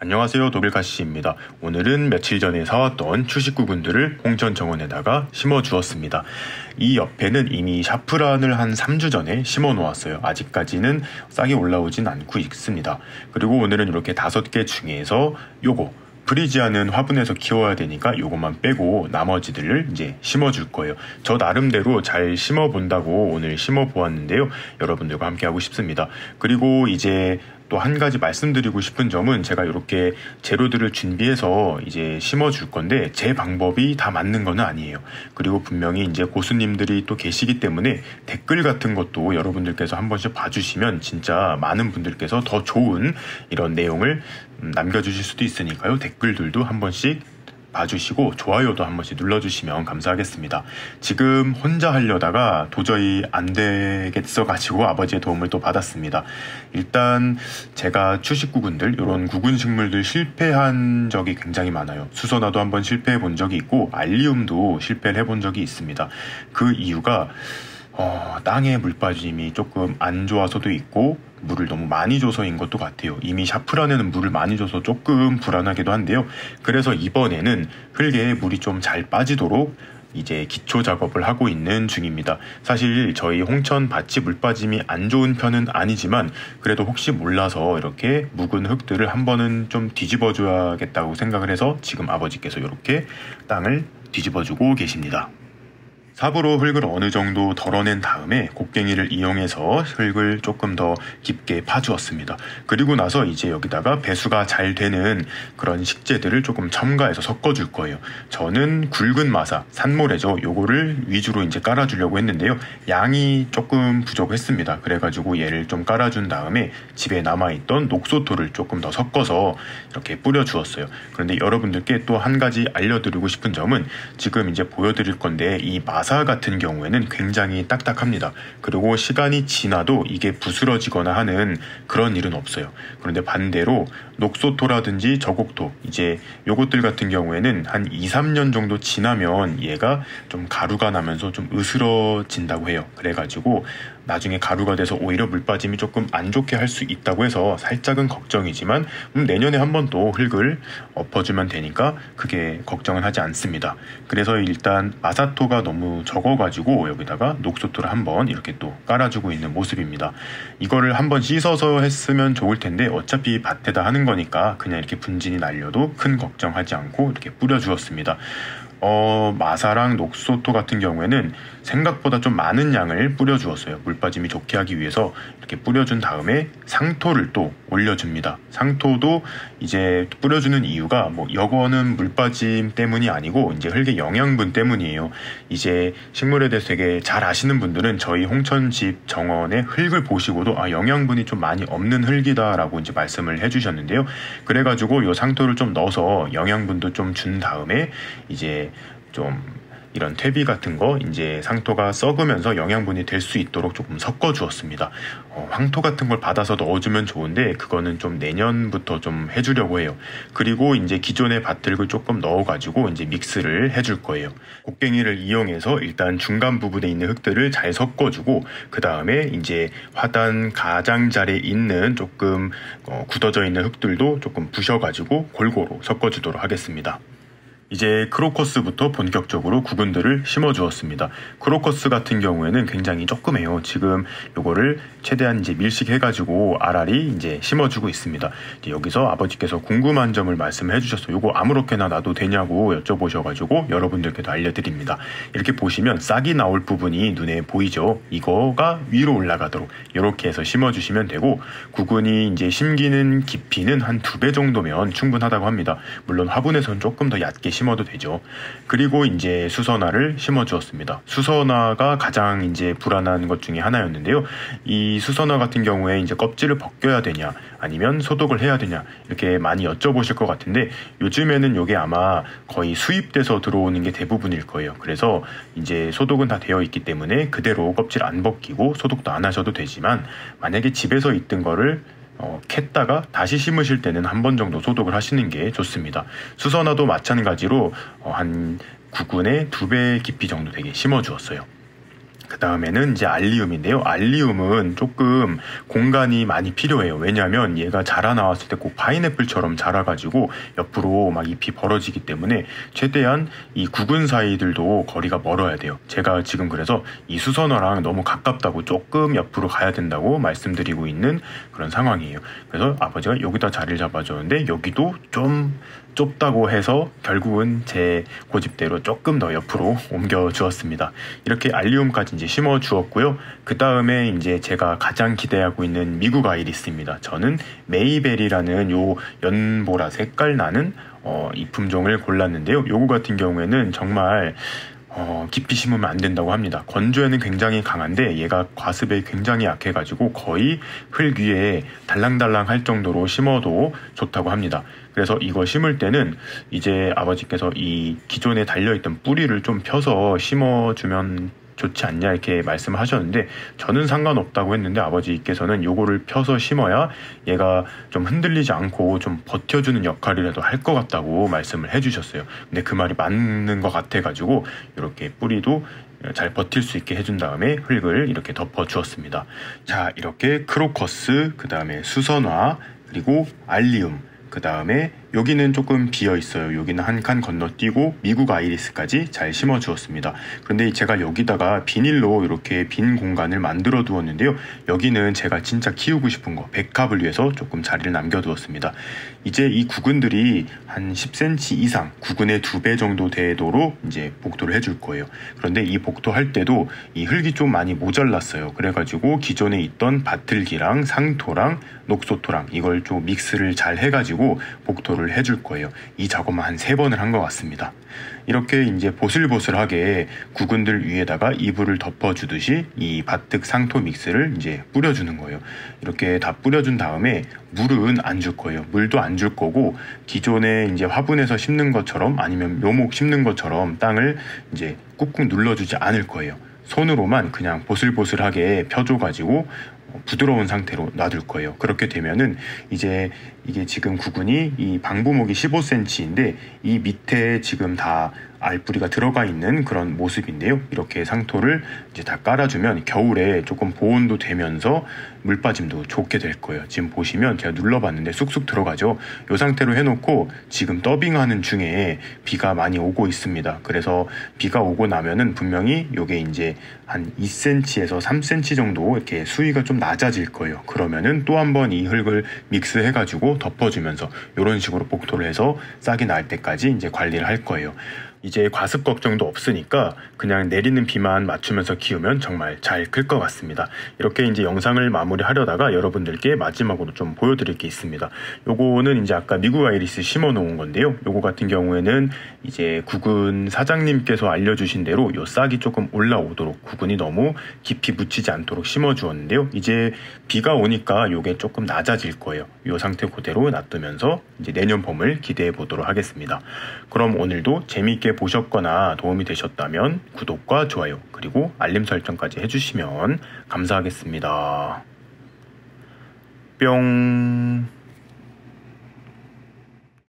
안녕하세요, 독일가시입니다. 오늘은 며칠 전에 사왔던 추식구근들을 홍천 정원에다가 심어주었습니다. 이 옆에는 이미 샤프란을 한 3주 전에 심어 놓았어요. 아직까지는 싹이 올라오진 않고 있습니다. 그리고 오늘은 이렇게 5개 중에서 요거 프리지아는 화분에서 키워야 되니까 요것만 빼고 나머지들을 이제 심어줄 거예요. 저 나름대로 잘 심어본다고 오늘 심어보았는데요. 여러분들과 함께 하고 싶습니다. 그리고 이제 또 한 가지 말씀드리고 싶은 점은 제가 이렇게 재료들을 준비해서 이제 심어줄 건데 제 방법이 다 맞는 건 아니에요. 그리고 분명히 이제 고수님들이 또 계시기 때문에 댓글 같은 것도 여러분들께서 한 번씩 봐주시면 진짜 많은 분들께서 더 좋은 이런 내용을 남겨주실 수도 있으니까요. 댓글들도 한 번씩 봐주시고 좋아요도 한 번씩 눌러주시면 감사하겠습니다. 지금 혼자 하려다가 도저히 안 되겠어가지고 아버지의 도움을 또 받았습니다. 일단 제가 추식구근들 이런 구근 식물들 실패한 적이 굉장히 많아요. 수선화도 한번 실패해 본 적이 있고 알리움도 실패를 해본 적이 있습니다. 그 이유가 땅에 물빠짐이 조금 안 좋아서도 있고 물을 너무 많이 줘서인 것도 같아요. 이미 샤프란에는 물을 많이 줘서 조금 불안하기도 한데요. 그래서 이번에는 흙에 물이 좀 잘 빠지도록 이제 기초 작업을 하고 있는 중입니다. 사실 저희 홍천 밭이 물빠짐이 안 좋은 편은 아니지만 그래도 혹시 몰라서 이렇게 묵은 흙들을 한 번은 좀 뒤집어 줘야겠다고 생각을 해서 지금 아버지께서 이렇게 땅을 뒤집어 주고 계십니다. 삽으로 흙을 어느 정도 덜어낸 다음에 곡괭이를 이용해서 흙을 조금 더 깊게 파주었습니다. 그리고 나서 이제 여기다가 배수가 잘 되는 그런 식재들을 조금 첨가해서 섞어줄 거예요. 저는 굵은 마사, 산모래죠. 요거를 위주로 이제 깔아주려고 했는데요. 양이 조금 부족했습니다. 그래가지고 얘를 좀 깔아준 다음에 집에 남아있던 녹소토를 조금 더 섞어서 이렇게 뿌려주었어요. 그런데 여러분들께 또 한 가지 알려드리고 싶은 점은 지금 이제 보여드릴 건데 이 마사 같은 경우에는 굉장히 딱딱합니다. 그리고 시간이 지나도 이게 부스러지거나 하는 그런 일은 없어요. 그런데 반대로 녹소토라든지 저곡토 이제 요것들 같은 경우에는 한 2, 3년 정도 지나면 얘가 좀 가루가 나면서 좀 으스러진다고 해요. 그래가지고 나중에 가루가 돼서 오히려 물빠짐이 조금 안 좋게 할 수 있다고 해서 살짝은 걱정이지만 내년에 한 번 또 흙을 엎어주면 되니까 그게 걱정은 하지 않습니다. 그래서 일단 마사토가 너무 적어가지고 여기다가 녹소토를 한번 이렇게 또 깔아주고 있는 모습입니다. 이거를 한번 씻어서 했으면 좋을 텐데 어차피 밭에다 하는 거니까 그냥 이렇게 분진이 날려도 큰 걱정하지 않고 이렇게 뿌려주었습니다. 마사랑 녹소토 같은 경우에는 생각보다 좀 많은 양을 뿌려주었어요. 물빠짐이 좋게 하기 위해서 이렇게 뿌려준 다음에 상토를 또 올려줍니다. 상토도 이제 뿌려주는 이유가 뭐 이거는 물빠짐 때문이 아니고 이제 흙의 영양분 때문이에요. 이제 식물에 대해서 되게 잘 아시는 분들은 저희 홍천집 정원의 흙을 보시고도 영양분이 좀 많이 없는 흙이다라고 이제 말씀을 해주셨는데요. 그래가지고 요 상토를 좀 넣어서 영양분도 좀 준 다음에 이제 좀 이런 퇴비 같은 거 이제 상토가 썩으면서 영양분이 될 수 있도록 조금 섞어 주었습니다. 황토 같은 걸 받아서 넣어주면 좋은데 그거는 좀 내년부터 좀 해주려고 해요. 그리고 이제 기존의 밭들을 조금 넣어가지고 이제 믹스를 해줄 거예요. 곡괭이를 이용해서 일단 중간 부분에 있는 흙들을 잘 섞어주고 그 다음에 이제 화단 가장자리에 있는 조금 굳어져 있는 흙들도 조금 부셔가지고 골고루 섞어주도록 하겠습니다. 이제 크로커스부터 본격적으로 구근들을 심어주었습니다. 크로커스 같은 경우에는 굉장히 조그매요. 지금 요거를 최대한 이제 밀식해가지고 알알이 이제 심어주고 있습니다. 이제 여기서 아버지께서 궁금한 점을 말씀해 주셨어요. 요거 아무렇게나 놔도 되냐고 여쭤보셔가지고 여러분들께도 알려드립니다. 이렇게 보시면 싹이 나올 부분이 눈에 보이죠. 이거가 위로 올라가도록 이렇게 해서 심어주시면 되고 구근이 이제 심기는 깊이는 한 2배 정도면 충분하다고 합니다. 물론 화분에서는 조금 더 얕게 심어도 되죠. 그리고 이제 수선화를 심어 주었습니다. 수선화가 가장 이제 불안한 것 중에 하나였는데요. 이 수선화 같은 경우에 이제 껍질을 벗겨야 되냐 아니면 소독을 해야 되냐 이렇게 많이 여쭤보실 것 같은데 요즘에는 이게 아마 거의 수입돼서 들어오는 게 대부분일 거예요. 그래서 이제 소독은 다 되어 있기 때문에 그대로 껍질 안 벗기고 소독도 안 하셔도 되지만 만약에 집에서 있던 거를 캤다가 다시 심으실 때는 한 번 정도 소독을 하시는 게 좋습니다. 수선화도 마찬가지로 한 구근의 2배 깊이 정도 되게 심어 주었어요. 그 다음에는 이제 알리움인데요. 알리움은 조금 공간이 많이 필요해요. 왜냐하면 얘가 자라 나왔을 때 꼭 파인애플처럼 자라가지고 옆으로 막 잎이 벌어지기 때문에 최대한 이 구근 사이들도 거리가 멀어야 돼요. 제가 지금 그래서 이 수선화랑 너무 가깝다고 조금 옆으로 가야 된다고 말씀드리고 있는 그런 상황이에요. 그래서 아버지가 여기다 자리를 잡아줬는데 여기도 좀 좁다고 해서 결국은 제 고집대로 조금 더 옆으로 옮겨 주었습니다. 이렇게 알리움까지 이제 심어 주었고요. 그 다음에 이제 제가 가장 기대하고 있는 미국 아이리스입니다. 저는 메이벨이라는 요 연보라 색깔 나는 이 품종을 골랐는데요. 요거 같은 경우에는 정말 깊이 심으면 안 된다고 합니다. 건조에는 굉장히 강한데 얘가 과습에 굉장히 약해가지고 거의 흙 위에 달랑달랑 할 정도로 심어도 좋다고 합니다. 그래서 이거 심을 때는 이제 아버지께서 이 기존에 달려있던 뿌리를 좀 펴서 심어주면 좋지 않냐 이렇게 말씀하셨는데 저는 상관없다고 했는데 아버지께서는 요거를 펴서 심어야 얘가 좀 흔들리지 않고 좀 버텨주는 역할이라도 할 것 같다고 말씀을 해주셨어요. 근데 그 말이 맞는 것 같아가지고 이렇게 뿌리도 잘 버틸 수 있게 해준 다음에 흙을 이렇게 덮어 주었습니다. 자, 이렇게 크로커스, 그 다음에 수선화, 그리고 알리움, 그 다음에 여기는 조금 비어 있어요. 여기는 한 칸 건너뛰고 미국 아이리스까지 잘 심어 주었습니다. 그런데 제가 여기다가 비닐로 이렇게 빈 공간을 만들어 두었는데요. 여기는 제가 진짜 키우고 싶은 거 백합을 위해서 조금 자리를 남겨 두었습니다. 이제 이 구근들이 한 10cm 이상, 구근의 2배 정도 되도록 이제 복도를 해줄 거예요. 그런데 이 복도 할 때도 이 흙이 좀 많이 모자랐어요. 그래가지고 기존에 있던 바틀기랑 상토랑 녹소토랑 이걸 좀 믹스를 잘 해가지고 복도를 해줄 거예요. 이 작업만 한 3번을 한 것 같습니다. 이렇게 이제 보슬보슬하게 구근들 위에다가 이불을 덮어주듯이 이 바특 상토 믹스를 이제 뿌려주는 거예요. 이렇게 다 뿌려준 다음에 물은 안 줄 거예요. 물도 안 줄 거고 기존에 이제 화분에서 심는 것처럼 아니면 묘목 심는 것처럼 땅을 이제 꾹꾹 눌러주지 않을 거예요. 손으로만 그냥 보슬보슬하게 펴줘가지고 부드러운 상태로 놔둘 거예요. 그렇게 되면은 이제 이게 지금 구근이 이 방부목이 15cm인데 이 밑에 지금 다 알뿌리가 들어가 있는 그런 모습인데요. 이렇게 상토를 이제 다 깔아주면 겨울에 조금 보온도 되면서 물 빠짐도 좋게 될 거예요. 지금 보시면 제가 눌러봤는데 쑥쑥 들어가죠. 이 상태로 해놓고 지금 더빙하는 중에 비가 많이 오고 있습니다. 그래서 비가 오고 나면은 분명히 이게 이제 한 2cm에서 3cm 정도 이렇게 수위가 좀 낮아질 거예요. 그러면은 또 한 번 이 흙을 믹스해가지고 덮어주면서 이런 식으로 복도를 해서 싹이 날 때까지 이제 관리를 할 거예요. 이제 과습 걱정도 없으니까 그냥 내리는 비만 맞추면서 키우면 정말 잘 클 것 같습니다. 이렇게 이제 영상을 마무리하려다가 여러분들께 마지막으로 좀 보여드릴 게 있습니다. 요거는 이제 아까 미국 아이리스 심어 놓은 건데요. 요거 같은 경우에는 이제 구근 사장님께서 알려주신 대로 요 싹이 조금 올라오도록 구근이 너무 깊이 묻히지 않도록 심어 주었는데요. 이제 비가 오니까 요게 조금 낮아질 거예요. 요 상태 그대로 놔두면서 이제 내년 봄을 기대해 보도록 하겠습니다. 그럼 오늘도 재미있게 보셨거나 도움이 되셨다면 구독과 좋아요 그리고 알림 설정까지 해주시면 감사하겠습니다. 뿅.